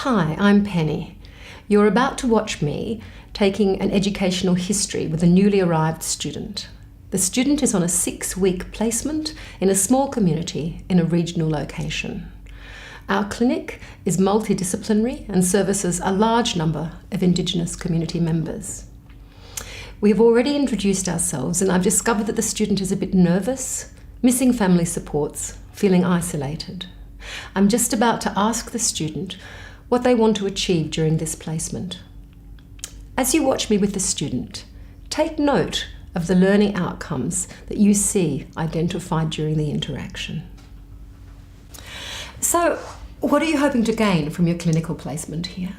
Hi, I'm Penny. You're about to watch me taking an educational history with a newly arrived student. The student is on a 6-week placement in a small community in a regional location. Our clinic is multidisciplinary and services a large number of Indigenous community members. We have already introduced ourselves, and I've discovered that the student is a bit nervous, missing family supports, feeling isolated. I'm just about to ask the student what they want to achieve during this placement. As you watch me with the student, take note of the learning outcomes that you see identified during the interaction. So, what are you hoping to gain from your clinical placement here?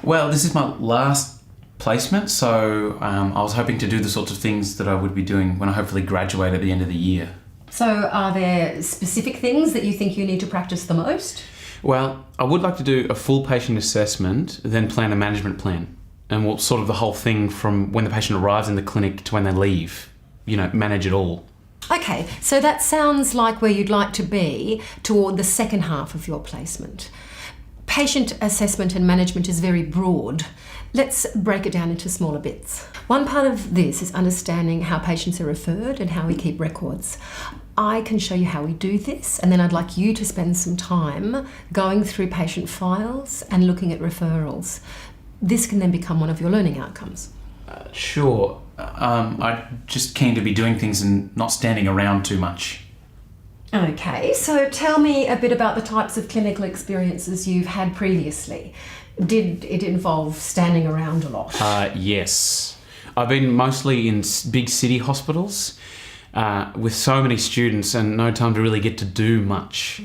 Well, this is my last placement, so I was hoping to do the sorts of things that I would be doing when I hopefully graduate at the end of the year. So, are there specific things that you think you need to practice the most? Well, I would like to do a full patient assessment, then plan a management plan. And we'll sort of the whole thing from when the patient arrives in the clinic to when they leave. Manage it all. Okay, so that sounds like where you'd like to be toward the second half of your placement. Patient assessment and management is very broad. Let's break it down into smaller bits. One part of this is understanding how patients are referred and how we keep records. I can show you how we do this, and then I'd like you to spend some time going through patient files and looking at referrals. This can then become one of your learning outcomes. Sure. I'm just keen to be doing things and not standing around too much. Okay, so tell me a bit about the types of clinical experiences you've had previously. Did it involve standing around a lot? Yes. I've been mostly in big city hospitals with so many students and no time to really get to do much.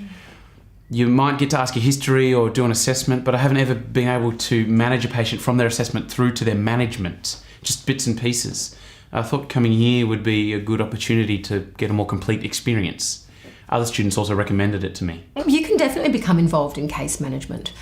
You might get to ask a history or do an assessment, but I haven't ever been able to manage a patient from their assessment through to their management, just bits and pieces. I thought coming here would be a good opportunity to get a more complete experience. Other students also recommended it to me. You can definitely become involved in case management.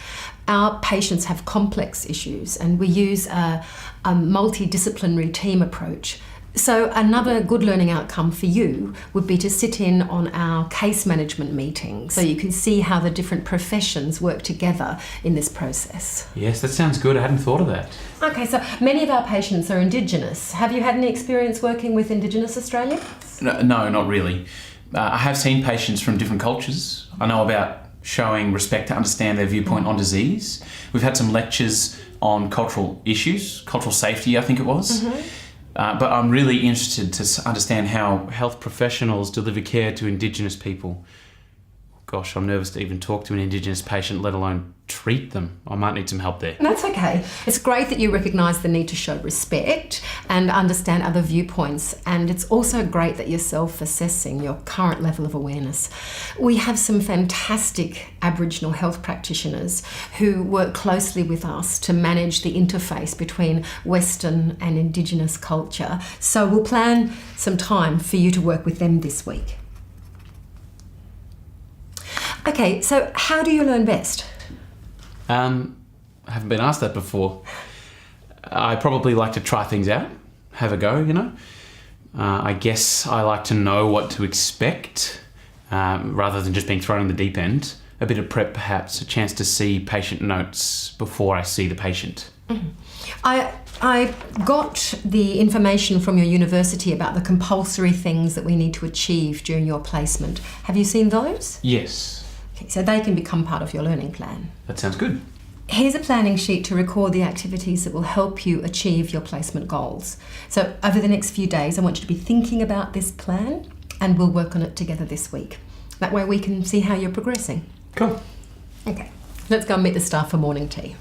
Our patients have complex issues and we use a multidisciplinary team approach. So another good learning outcome for you would be to sit in on our case management meetings so you can see how the different professions work together in this process. Yes, that sounds good. I hadn't thought of that. Okay, so many of our patients are Indigenous. Have you had any experience working with Indigenous Australians? No, not really. I have seen patients from different cultures. I know about showing respect to understand their viewpoint on disease. We've had some lectures on cultural issues, cultural safety, I think it was. But I'm really interested to understand how health professionals deliver care to Indigenous people. Gosh, I'm nervous to even talk to an Indigenous patient, let alone treat them. I might need some help there. That's okay. It's great that you recognise the need to show respect and understand other viewpoints, and it's also great that you're self-assessing your current level of awareness. We have some fantastic Aboriginal health practitioners who work closely with us to manage the interface between Western and Indigenous culture, so we'll plan some time for you to work with them this week. Okay, so how do you learn best? I haven't been asked that before. I probably like to try things out, have a go, I guess I like to know what to expect rather than just being thrown in the deep end. A bit of prep perhaps, a chance to see patient notes before I see the patient. I got the information from your university about the compulsory things that we need to achieve during your placement. Have you seen those? Yes. Okay, so they can become part of your learning plan. That sounds good. Here's a planning sheet to record the activities that will help you achieve your placement goals. So over the next few days, I want you to be thinking about this plan and we'll work on it together this week. That way we can see how you're progressing. Cool. Okay, let's go and meet the staff for morning tea.